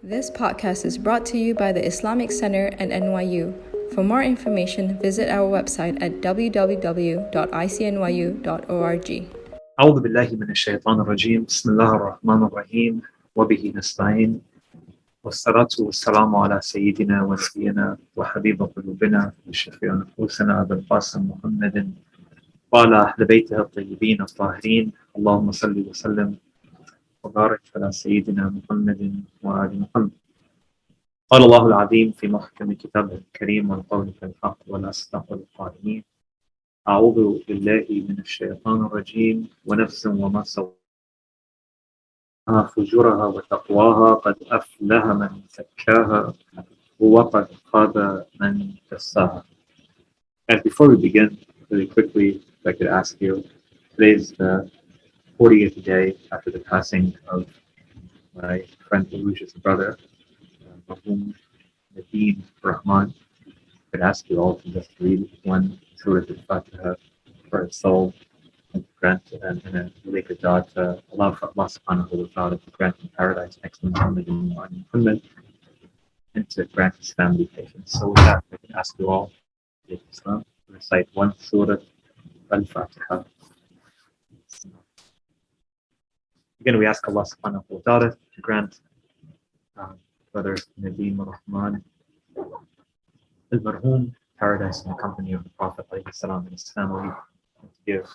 This podcast is brought to you by the Islamic Center and NYU. For more information, visit our website at www.icnyu.org. أعوذ بالله من الشيطان الرجيم بسم الله الرحمن الرحيم وبه نستعين والصلاة والسلام على سيدنا ونبينا وحبيب قلوبنا وشفيع نفوسنا أبي القاسم محمد وعلى أهل بيته الطيبين الطاهرين اللهم صل وسلم وبارك على سيدنا محمد وآل محمد. قال الله العظيم في محكم كتابه الكريم والقول في الحق والأصدق القائلين أعوذ بالله من الشيطان الرجيم ونفس وما سواها فجورها وتقواها قد أفلح من زكاها وقد خاب من دساها. And before we begin, really quickly, if I could ask you, today is the 40th day after the passing of my friend Arush's brother, Mahmoud Nadeem Rahman. I could ask you all to just read one Surah Al-Fatiha for its soul and grant and a related dua to Allah subhanahu wa ta'ala to grant him paradise next to Muhammad and to grant his family patience. So with that, I can ask you all to recite one Surah Al-Fatiha. Again, we ask Allah subhanahu wa ta'ala to grant Brother Nadeem Rahman al-Marhoom paradise in the company of the Prophet ﷺ and his family, and to give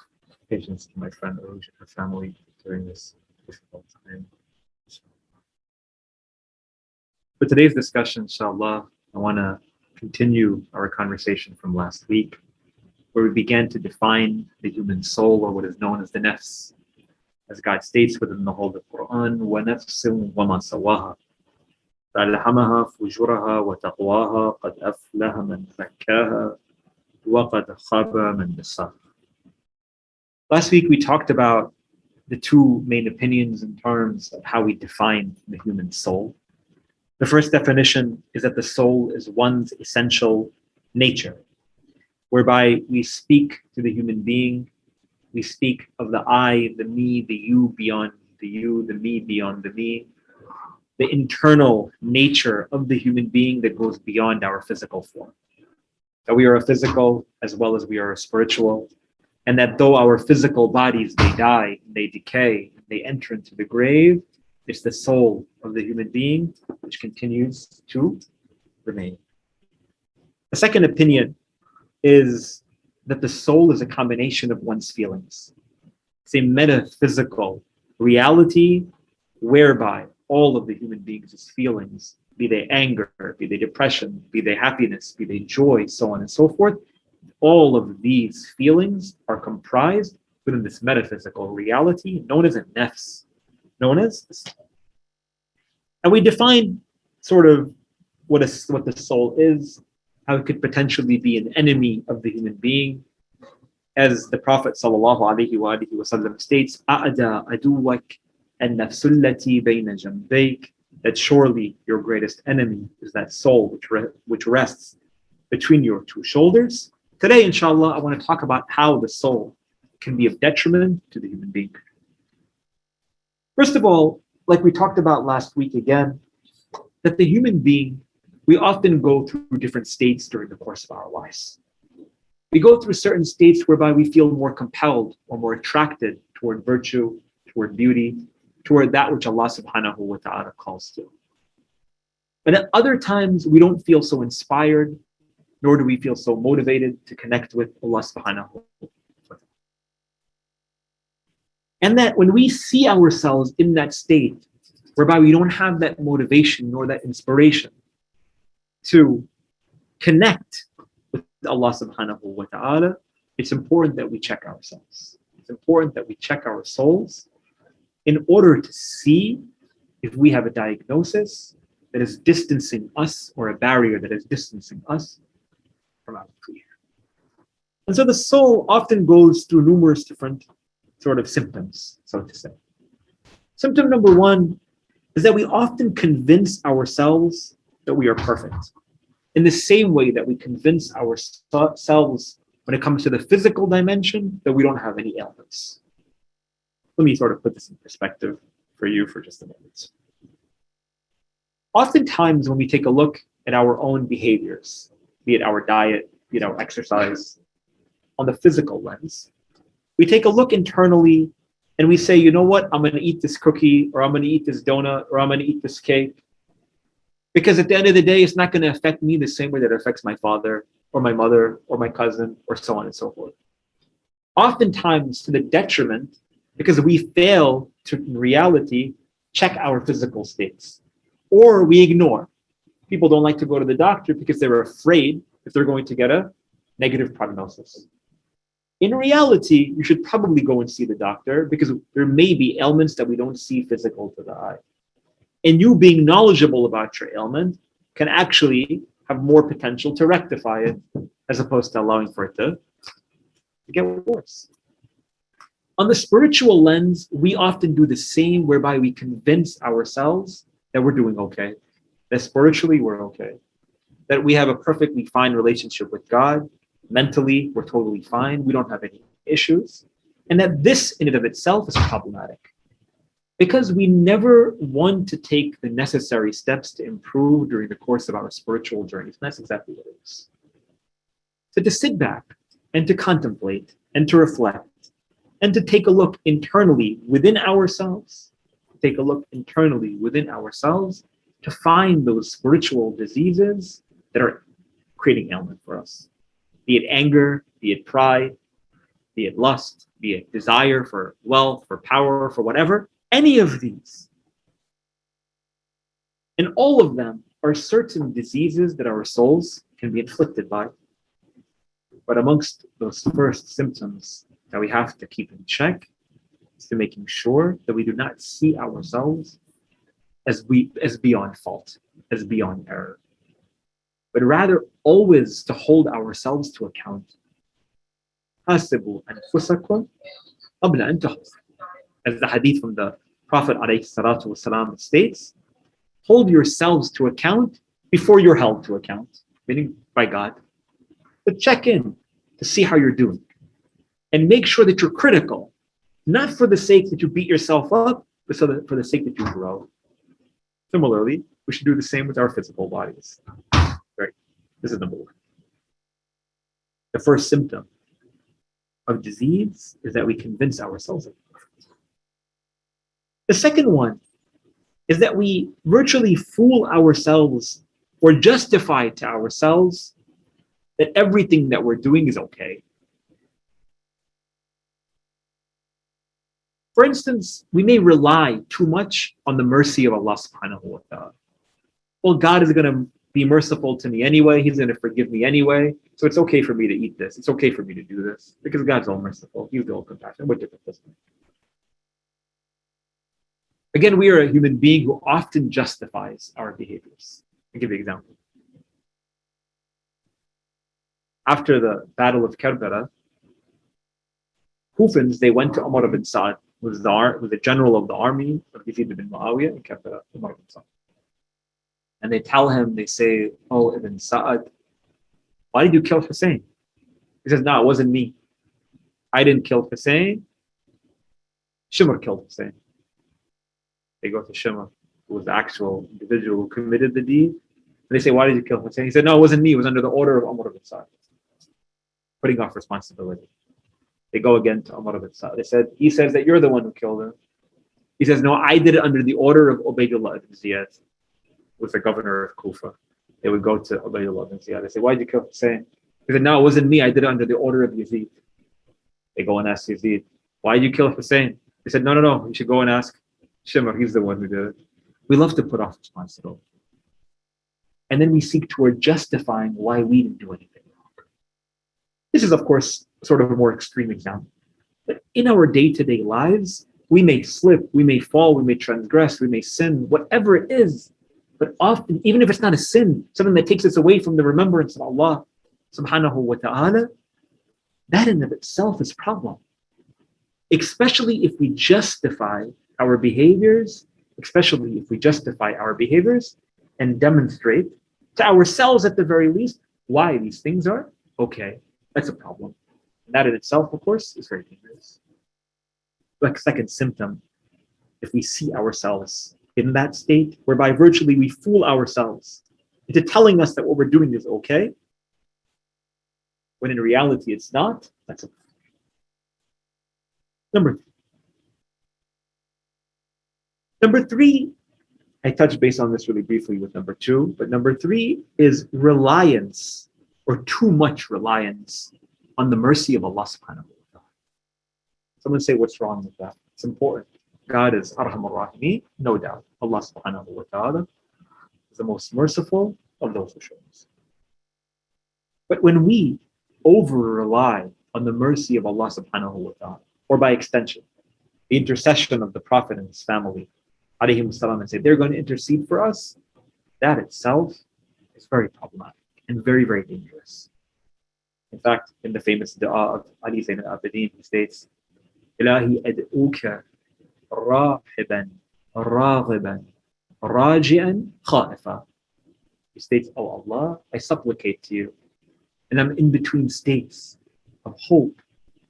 patience to my friend Arush and her family during this difficult time. For today's discussion, inshallah, I want to continue our conversation from last week, where we began to define the human soul, or what is known as the nafs. As God states within the Holy Qur'an, وَنَفْسٍ وَمَا سَوَّاهَا فَأَلْهَمَهَا فُجُورَهَا وَتَقْوَاهَا قَدْ أَفْلَحَ مَنْ زَكَّاهَا وَقَدْ خَابَ مَنْ دَسَّاهَا. Last week we talked about the two main opinions in terms of how we define the human soul. The first definition is that the soul is one's essential nature, whereby we speak to the human being. We speak of the I, the me, the you beyond the you, the me beyond the me, the internal nature of the human being that goes beyond our physical form. That we are a physical as well as we are a spiritual, and that though our physical bodies, they die, they decay, they enter into the grave, it's the soul of the human being which continues to remain. The second opinion is that the soul is a combination of one's feelings. It's a metaphysical reality whereby all of the human beings' feelings, be they anger, be they depression, be they happiness, be they joy, so on and so forth, all of these feelings are comprised within this metaphysical reality known as a nafs, known as the soul. And we define sort of what the soul is, how it could potentially be an enemy of the human being. As the Prophet ﷺ states, أَعْدَى أَدُوَّكَ النَّفْسُ الَّتِي بَيْنَ جَنْبَيْكَ, that surely your greatest enemy is that soul which rests between your two shoulders. Today, inshallah, I want to talk about how the soul can be of detriment to the human being. First of all, like we talked about last week again, that the human being, we often go through different states during the course of our lives. We go through certain states whereby we feel more compelled or more attracted toward virtue, toward beauty, toward that which Allah subhanahu wa ta'ala calls to. But at other times, we don't feel so inspired, nor do we feel so motivated to connect with Allah subhanahu wa ta'ala. And that when we see ourselves in that state, whereby we don't have that motivation nor that inspiration to connect with Allah subhanahu wa ta'ala, it's important that we check ourselves. It's important that we check our souls in order to see if we have a diagnosis that is distancing us, or a barrier that is distancing us from our Creator. And so the soul often goes through numerous different sort of symptoms, so to say. Symptom number one is that we often convince ourselves that we are perfect, in the same way that we convince ourselves when it comes to the physical dimension that we don't have any ailments. Let me sort of put this in perspective for you for just a moment. Oftentimes when we take a look at our own behaviors, be it our diet, be it our exercise, on the physical lens, we take a look internally and we say, you know what, I'm going to eat this cookie, or I'm going to eat this donut, or I'm going to eat this cake. Because at the end of the day, it's not going to affect me the same way that it affects my father, or my mother, or my cousin, or so on and so forth. Oftentimes to the detriment, because we fail to, in reality, check our physical states. Or we ignore. People don't like to go to the doctor because they're afraid if they're going to get a negative prognosis. In reality, you should probably go and see the doctor because there may be ailments that we don't see physical to the eye. And you being knowledgeable about your ailment can actually have more potential to rectify it as opposed to allowing for it to get worse. On the spiritual lens, we often do the same, whereby we convince ourselves that we're doing okay, that spiritually we're okay, that we have a perfectly fine relationship with God. Mentally, we're totally fine. We don't have any issues. And that this in and of itself is problematic because we never want to take the necessary steps to improve during the course of our spiritual journeys. And that's exactly what it is. So to sit back and to contemplate and to reflect and to take a look internally within ourselves, to find those spiritual diseases that are creating ailment for us. Be it anger, be it pride, be it lust, be it desire for wealth, for power, for whatever, any of these. And all of them are certain diseases that our souls can be inflicted by. But amongst those first symptoms that we have to keep in check is to making sure that we do not see ourselves as beyond fault, as beyond error, but rather always to hold ourselves to account. حاسبوا أنفسكم قبل أن تحاسبوا. As the hadith from the Prophet ﷺ states, hold yourselves to account before you're held to account, meaning by God. But check in to see how you're doing. And make sure that you're critical, not for the sake that you beat yourself up, but for the sake that you grow. Similarly, we should do the same with our physical bodies. Right? This is number one. The first symptom of disease is that we convince ourselves of it. The second one is that we virtually fool ourselves or justify to ourselves that everything that we're doing is okay. For instance, we may rely too much on the mercy of Allah subhanahu wa ta'ala. Well, God is going to be merciful to me anyway. He's going to forgive me anyway. So it's okay for me to eat this. It's okay for me to do this because God's all merciful. He's all compassionate. What difference does it make? Again, we are a human being who often justifies our behaviors. I'll give you an example. After the Battle of Karbala, Kufans, they went to Umar ibn Sa'd, who was the general of the army of Yazid ibn Muawiyah in Karbala, Umar ibn Sa'd. And they tell him, they say, oh, Ibn Sa'd, why did you kill Hussein? He says, no, it wasn't me. I didn't kill Hussein. Shimr killed Hussein. They go to Shimr, who was the actual individual who committed the deed. And they say, why did you kill Hussein? He said, no, it wasn't me. It was under the order of Umar ibn Sa'd. Putting off responsibility. They go again to Umar ibn Sa'd. They said, he says that you're the one who killed him. He says, no, I did it under the order of Ubaydullah ibn Ziyad, who was the governor of Kufa. They would go to Ubaydullah ibn Ziyad. They say, why did you kill Hussein? He said, no, it wasn't me. I did it under the order of Yazid. They go and ask Yazid, why did you kill Hussein? He said, no, you should go and ask Shimr. He's the one who did it. We love to put off responsibility. And then we seek toward justifying why we didn't do anything wrong. This is, of course, sort of a more extreme example. But in our day-to-day lives, we may slip, we may fall, we may transgress, we may sin, whatever it is. But often, even if it's not a sin, something that takes us away from the remembrance of Allah subhanahu wa ta'ala, that in of itself is a problem. Especially if we justify our behaviors, and demonstrate to ourselves at the very least why these things are okay. That's a problem. And that in itself, of course, is very dangerous. Like second symptom, if we see ourselves in that state whereby virtually we fool ourselves into telling us that what we're doing is okay, when in reality it's not, that's a number three. Number three, I touched base on this really briefly with number two, but number three is reliance or too much reliance on the mercy of Allah subhanahu wa ta'ala. Someone say, what's wrong with that? It's important. God is Arhamar Rahimi, no doubt. Allah subhanahu wa ta'ala is the most merciful of those who show us. But when we over-rely on the mercy of Allah subhanahu wa ta'ala, or by extension, the intercession of the Prophet and his family, alayhim salam, and say they're going to intercede for us, that itself is very problematic and very, very dangerous. In fact, in the famous dua of Ali Zayn al-Abidin, he states, Ilahi ad'uka rahiban, raghiban, raji'an, kha'ifa. He states, oh Allah, I supplicate to you, and I'm in between states of hope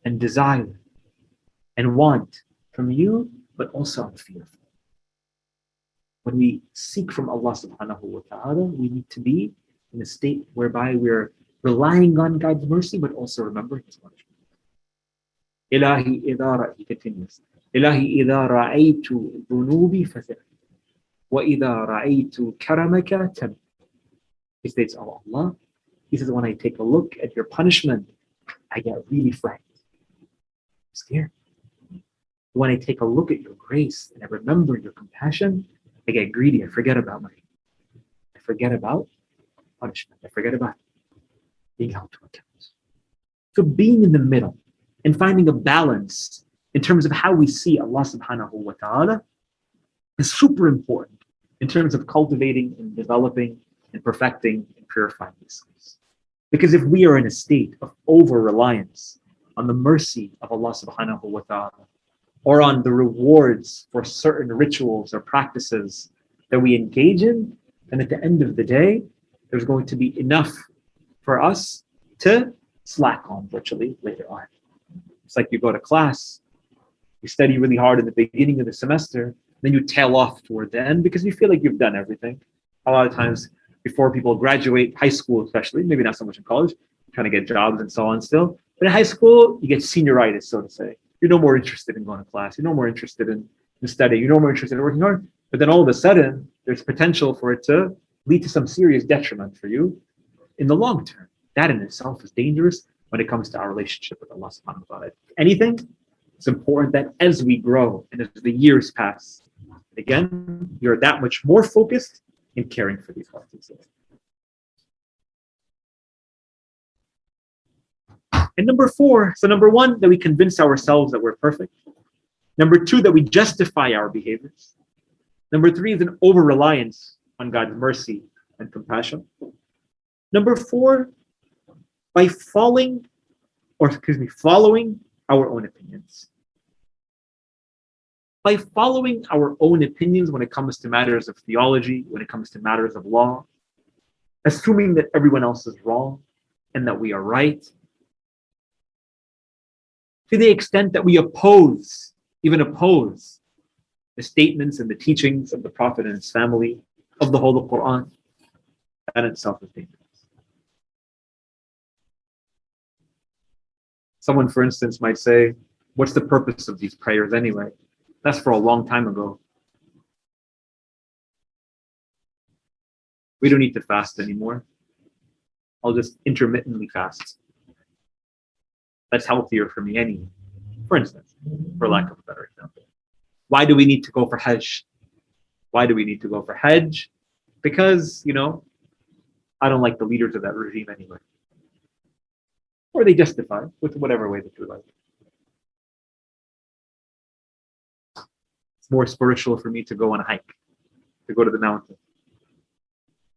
and desire and want from you, but also I'm fearful. When we seek from Allah subhanahu wa ta'ala, we need to be in a state whereby we're relying on God's mercy, but also remembering His punishment. Ilahi idha he continues. Ilahi idha ra'aytu dhunubi fathir. Wa idha ra'aytu karamaka tab. He states, oh Allah, he says, when I take a look at your punishment, I get really frightened. I'm scared. When I take a look at your grace and I remember your compassion, I get greedy. I forget about punishment. I forget about being held to account. So being in the middle and finding a balance in terms of how we see Allah subhanahu wa ta'ala is super important in terms of cultivating and developing and perfecting and purifying these skills. Because if we are in a state of over-reliance on the mercy of Allah subhanahu wa ta'ala, or on the rewards for certain rituals or practices that we engage in, then at the end of the day, there's going to be enough for us to slack on virtually later on. It's like you go to class, you study really hard in the beginning of the semester, then you tail off toward the end because you feel like you've done everything. A lot of times before people graduate, high school especially, maybe not so much in college, trying to get jobs and so on still, but in high school, you get senioritis, so to say. You're no more interested in going to class. You're no more interested in studying. You're no more interested in working hard. But then all of a sudden, there's potential for it to lead to some serious detriment for you in the long term. That in itself is dangerous when it comes to our relationship with Allah subhanahu wa ta'ala. If anything, it's important that as we grow and as the years pass, again, you're that much more focused in caring for these qualities. And number four, so number one, that we convince ourselves that we're perfect. Number two, that we justify our behaviors. Number three is an over-reliance on God's mercy and compassion. Number four, by following our own opinions. By following our own opinions when it comes to matters of theology, when it comes to matters of law, assuming that everyone else is wrong and that we are right, to the extent that we even oppose the statements and the teachings of the Prophet and his family, of the whole of Qur'an, that in itself is dangerous. Someone, for instance, might say, what's the purpose of these prayers anyway? That's for a long time ago. We don't need to fast anymore. I'll just intermittently fast. That's healthier for me anyway. For instance, for lack of a better example. Why do we need to go for Hajj? Why do we need to go for Hajj? Because, I don't like the leaders of that regime anyway. Or they justify with whatever way that you like. It's more spiritual for me to go on a hike, to go to the mountain.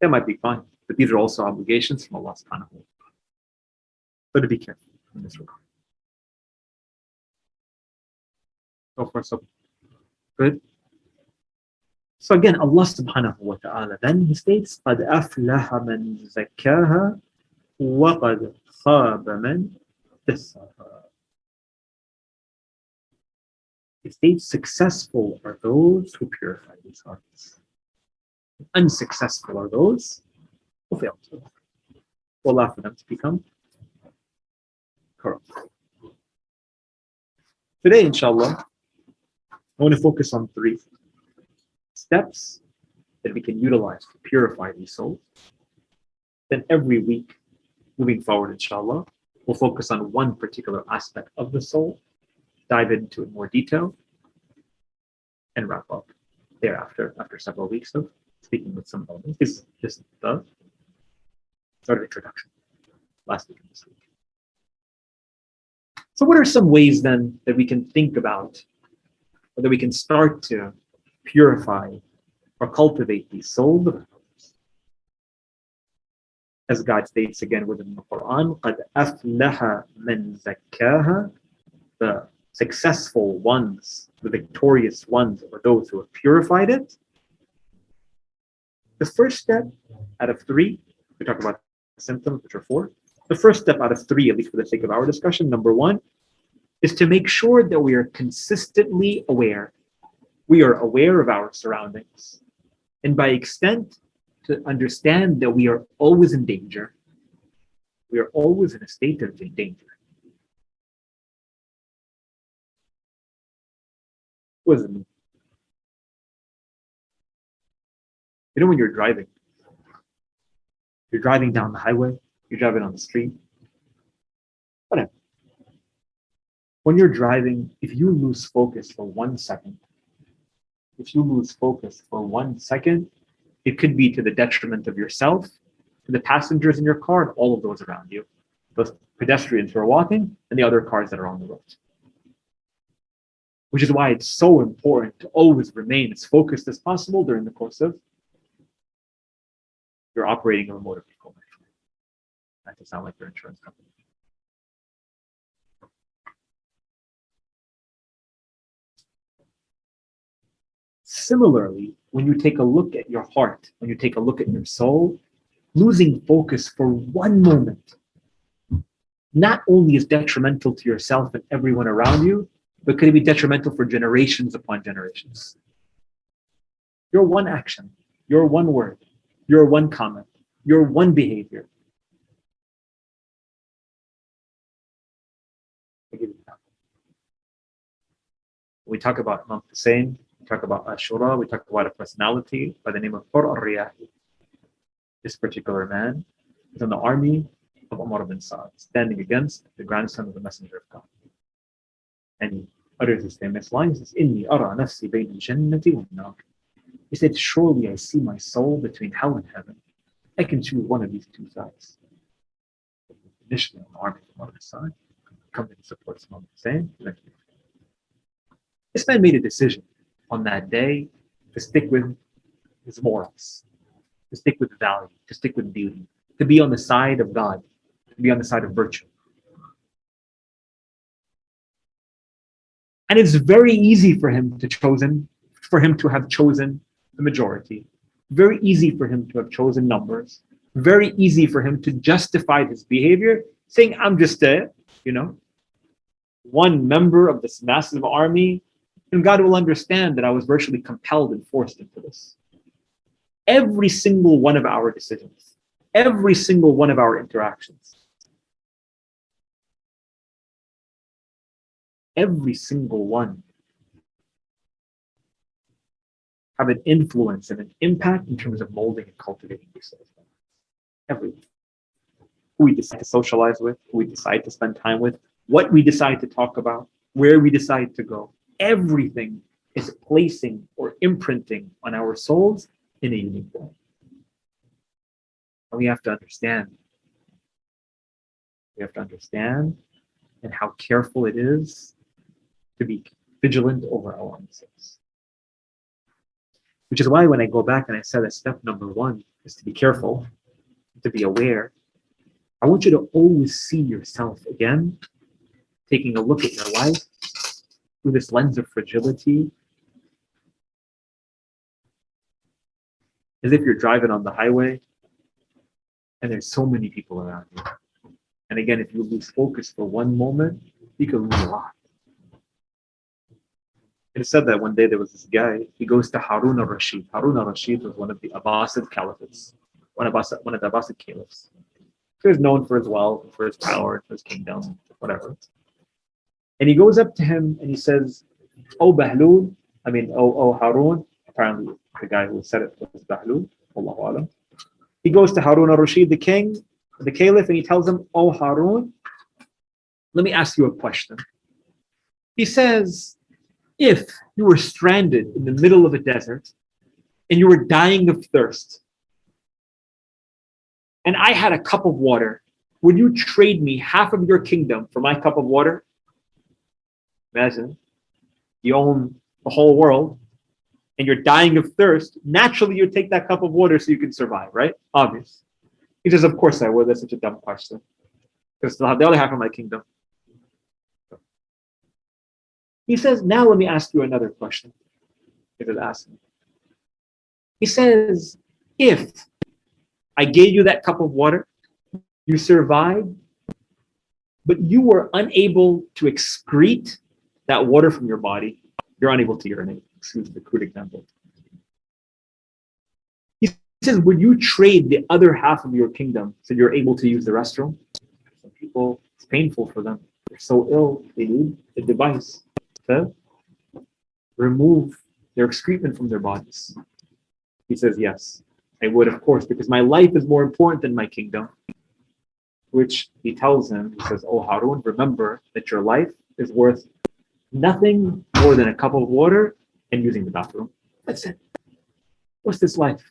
That might be fine, but these are also obligations from Allah subhanahu wa ta'ala. So to be careful in this regard. So far, so good. So again, Allah subhanahu wa ta'ala, then He states, قَدْ أَفْلَحَ مَنْ زَكَّاهَا وَقَدْ خَابَ مَنْ دَسَّاهَا. It states successful are those who purify these hearts. Unsuccessful are those who fail to. Allow for them to become corrupt. Today, inshallah, I want to focus on 3 steps that we can utilize to purify these souls. Then every week, moving forward, inshallah, we'll focus on one particular aspect of the soul, dive into it in more detail, and wrap up thereafter, after several weeks of speaking with some elements. This is just the sort of introduction last week and this week. So what are some ways then that we can think about, or that we can start to purify or cultivate these souls? As God states again within the Qur'an, قَدْ أَفْلَحَ مَنْ زَكَّاهَا, the successful ones, the victorious ones, are those who have purified it. The first step out of 3, we talk about symptoms, which are 4. The first step out of 3, at least for the sake of our discussion, number 1, is to make sure that we are consistently aware. We are aware of our surroundings. And by extent, to understand that we are always in danger. We are always in a state of danger. What does it mean? You know when you're driving down the highway, you're driving on the street, whatever. When you're driving, if you lose focus for 1 second, it could be to the detriment of yourself, to the passengers in your car, and all of those around you, those pedestrians who are walking, and the other cars that are on the road. Which is why it's so important to always remain as focused as possible during the course of your operating a motor vehicle. That does sound like your insurance company. Similarly, when you take a look at your heart, when you take a look at your soul, losing focus for 1 moment not only is detrimental to yourself and everyone around you, but could be detrimental for generations upon generations. Your one action, your one word, your one comment, your one behavior. I'll give you an example. When we talk about Imam Hussein, we talk about Ashura, we talk about a personality by the name of Qur al-Riyahi. This particular man is in the army of Umar bin Sa'd, standing against the grandson of the Messenger of God. And he utters his famous lines, he says, Inni ara nafsi bayna jannati wa nar. He said, surely I see my soul between hell and heaven. I can choose one of these 2 sides. Initially on the army of Umar bin Sa'd, comes and supports Imam Hussein. This man made a decision on that day to stick with his morals, to stick with value, to stick with beauty, to be on the side of God, to be on the side of virtue. And it's very easy for him to have chosen the majority. Very easy for him to have chosen numbers. Very easy for him to justify his behavior, saying, I'm just one member of this massive army, and God will understand that I was virtually compelled and forced into this. Every single one of our decisions, every single one of our interactions, every single one have an influence and an impact in terms of molding and cultivating yourself. Everything. Who we decide to socialize with, who we decide to spend time with, what we decide to talk about, where we decide to go. Everything is placing or imprinting on our souls in a unique way. And we have to understand. We have to understand and how careful it is to be vigilant over our own sins. Which is why when I go back and I said that step number 1 is to be careful, to be aware, I want you to always see yourself again, taking a look at your life through this lens of fragility, as if you're driving on the highway and there's so many people around you. And again, if you lose focus for 1 moment, you can lose a lot. it said that one day there was this guy, he goes to Harun al-Rashid. Harun al-Rashid was one of the Abbasid caliphates, one of the Abbasid caliphs. He was known for his wealth, for his power, for his kingdom, whatever. And he goes up to him and he says, "Oh Bahlul," oh Harun. Apparently, the guy who said it was Bahlul. Allahu Alam. He goes to Harun al-Rashid, the king, the caliph, and he tells him, "Oh Harun, let me ask you a question." He says, if you were stranded in the middle of a desert and you were dying of thirst, and I had a cup of water, would you trade me half of your kingdom for my cup of water? Imagine, you own the whole world and you're dying of thirst. Naturally, you take that cup of water so you can survive, right? Obvious. He says, of course I would. That's such a dumb question. Because the other half of my kingdom. He says, now let me ask you another question. He says, if I gave you that cup of water, you survived, but you were unable to excrete that water from your body, you're unable to urinate. Excuse the crude example. He says, would you trade the other half of your kingdom so you're able to use the restroom? Some people, it's painful for them. They're so ill, they need a device to remove their excrement from their bodies. He says, yes, I would, of course, because my life is more important than my kingdom. Which he tells him, he says, oh Harun, remember that your life is worth nothing more than a cup of water and using the bathroom. That's it. What's this life?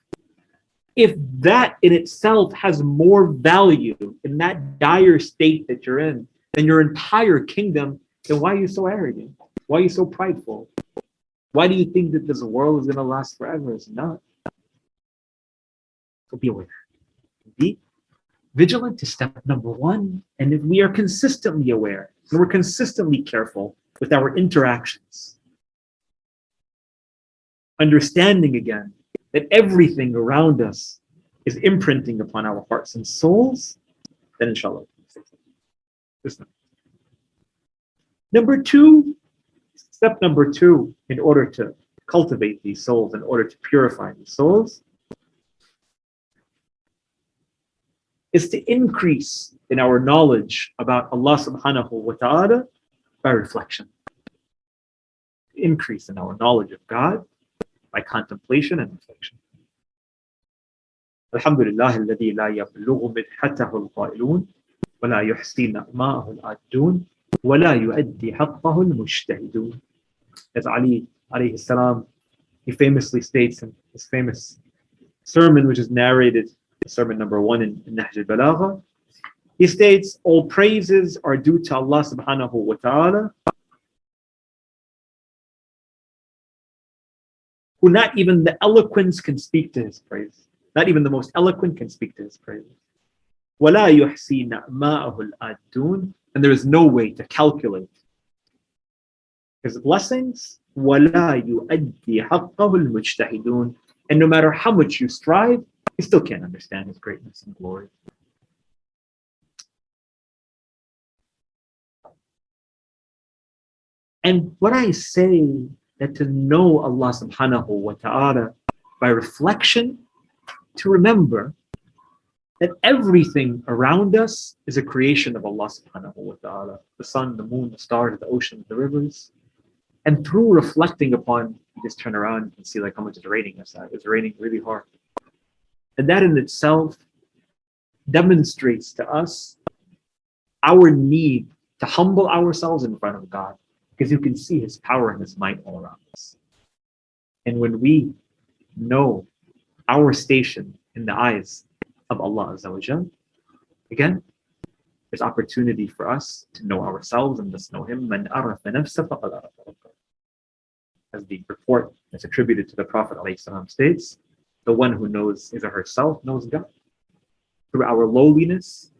If that in itself has more value in that dire state that you're in than your entire kingdom, then why are you so arrogant? Why are you so prideful? Why do you think that this world is going to last forever? It's not. So be aware. Be vigilant is step number one. And if we are consistently aware and we're consistently careful with our interactions, understanding again that everything around us is imprinting upon our hearts and souls, then inshallah. Step number two, in order to cultivate these souls, in order to purify these souls, is to increase in our knowledge about Allah subhanahu wa ta'ala by reflection. Increase in our knowledge of God by contemplation and reflection. Alhamdulillah alladhi la yablughu midhatahu al-qailun wa la yuhsi na'ma'ahu al-'addun wa la yu'addi haqqahu al-mujtahidun. As Ali alayhi salam, he famously states in his famous sermon, which is narrated, sermon number 1 in Nahj al-Balagha, he states, all praises are due to Allah subhanahu wa ta'ala, who not even the eloquence can speak to his praise. Not even the most eloquent can speak to his praise. وَلَا يُحْسِي نَعْمَاءَهُ الْأَدُّونَ. And there is no way to calculate his blessings. وَلَا يُؤَدِّي حَقَّهُ الْمُجْتَهِدُونَ. And no matter how much you strive, you still can't understand his greatness and glory. And when I say that to know Allah subhanahu wa ta'ala by reflection, to remember that everything around us is a creation of Allah subhanahu wa ta'ala. The sun, the moon, the stars, the oceans, the rivers. And through reflecting upon, you just turn around and see like how much it's raining outside. It's raining really hard. And that in itself demonstrates to us our need to humble ourselves in front of God, because you can see his power and his might all around us. And when we know our station in the eyes of Allah Azza wa Jal, again, there's opportunity for us to know ourselves and thus know him. Man arafa nafsa faqad arafa rabbah. As the report that's attributed to the Prophet ﷺ states, the one who knows his or herself knows God. Through our lowliness,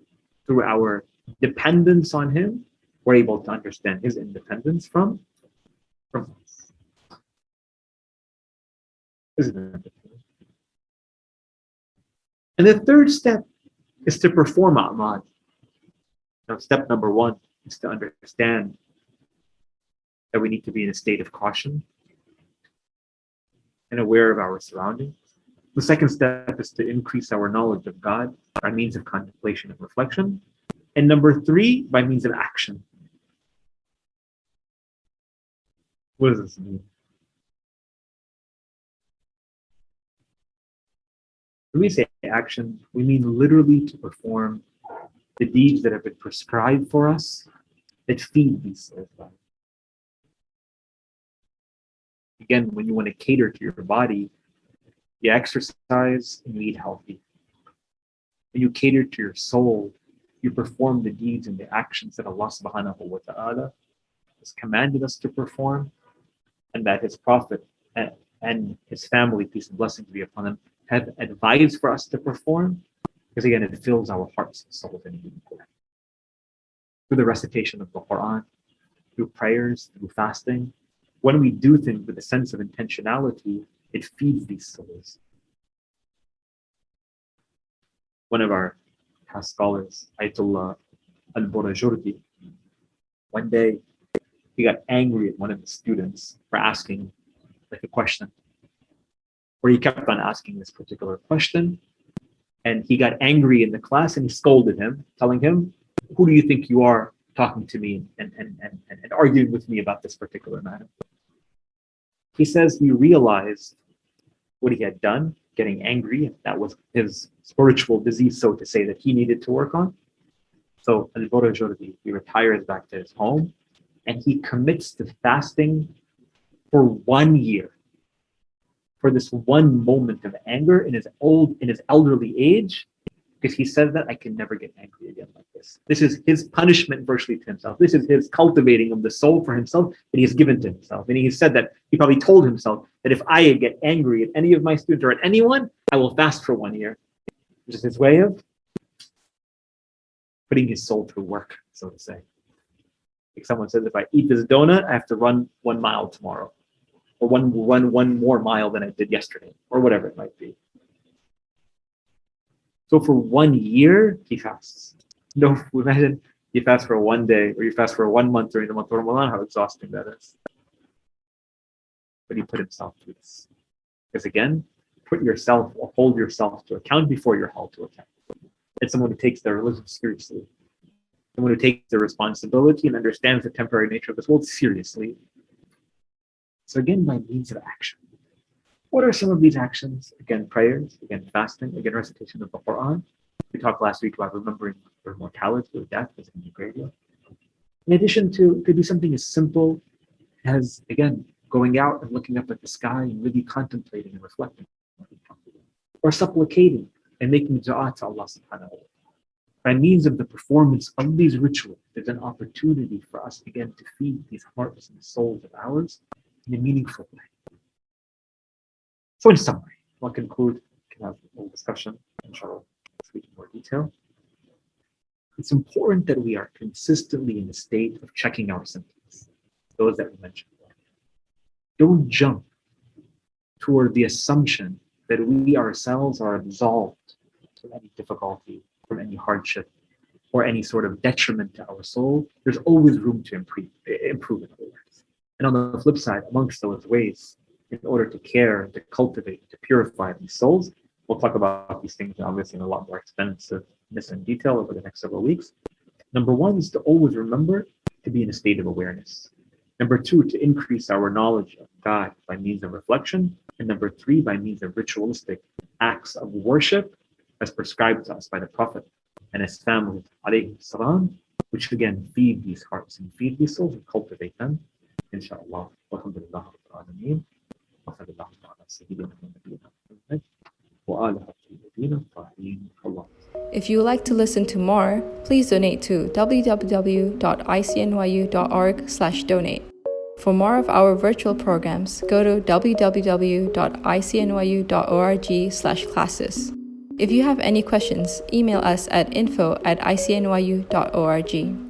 through our dependence on him, we're able to understand his independence from us. Isn't it? And the third step is to perform a'mal. Now, step number 1 is to understand that we need to be in a state of caution and aware of our surroundings. The second step is to increase our knowledge of God by means of contemplation and reflection. And number three, by means of action. What does this mean? When we say action, we mean literally to perform the deeds that have been prescribed for us that feed these souls. Again, when you want to cater to your body, you exercise and you eat healthy. When you cater to your soul, you perform the deeds and the actions that Allah subhanahu wa ta'ala has commanded us to perform, and that His Prophet and his family, peace and blessings be upon them, have advised for us to perform, because again, it fills our hearts and souls in a meaningful way. Through the recitation of the Qur'an, through prayers, through fasting, when we do things with a sense of intentionality, it feeds these souls. One of our past scholars, Ayatollah al-Burajurdi, one day he got angry at one of the students for asking like a question, where he kept on asking this particular question, and he got angry in the class and he scolded him, telling him, "Who do you think you are talking to me and arguing with me about this particular matter?" He says he realized what he had done, getting angry. That was his spiritual disease, so to say, that he needed to work on. So Al-Burajurdi, he retires back to his home and he commits to fasting for 1 year. For this one moment of anger in his elderly age, because he says that I can never get angry again like this. This is his punishment virtually to himself. This is his cultivating of the soul for himself that he has given to himself. And he said that he probably told himself that if I get angry at any of my students or at anyone, I will fast for 1 year. Which is his way of putting his soul through work, so to say. Like someone says, if I eat this donut, I have to run 1 mile tomorrow, or run one more mile than I did yesterday, or whatever it might be. So for 1 year, he fasts. No, imagine you fast for 1 day, or you fast for 1 month during the month of Ramadan, how exhausting that is. But he put himself through this. Because again, put yourself or hold yourself to account before you're held to account. It's someone who takes their religion seriously. Someone who takes their responsibility and understands the temporary nature of this world seriously. So again, by means of action. What are some of these actions? Again, prayers, again, fasting, again, recitation of the Qur'an. We talked last week about remembering their mortality or death as in the graveyard. In addition to, it could be something as simple as, again, going out and looking up at the sky and really contemplating and reflecting. Or supplicating and making dua to Allah subhanahu wa ta'ala. By means of the performance of these rituals, there's an opportunity for us again to feed these hearts and souls of ours in a meaningful way. So in summary, I'll conclude, we can have a little discussion, inshallah, speak in more detail. It's important that we are consistently in a state of checking our symptoms, those that we mentioned. Don't jump toward the assumption that we ourselves are absolved from any difficulty, from any hardship, or any sort of detriment to our soul. There's always room to improve in other words. And on the flip side, amongst those ways, in order to care, to cultivate, to purify these souls, we'll talk about these things obviously in a lot more extensiveness and detail over the next several weeks. Number one is to always remember to be in a state of awareness. Number two, to increase our knowledge of God by means of reflection. And number three, by means of ritualistic acts of worship as prescribed to us by the Prophet and his family, alayhi salam, which again feed these hearts and feed these souls and cultivate them. Inshallah. Alhamdulillah. If you would like to listen to more, please donate to www.icnyu.org/donate. For more of our virtual programs, go to www.icnyu.org/classes. If you have any questions, email us at info@icnyu.org.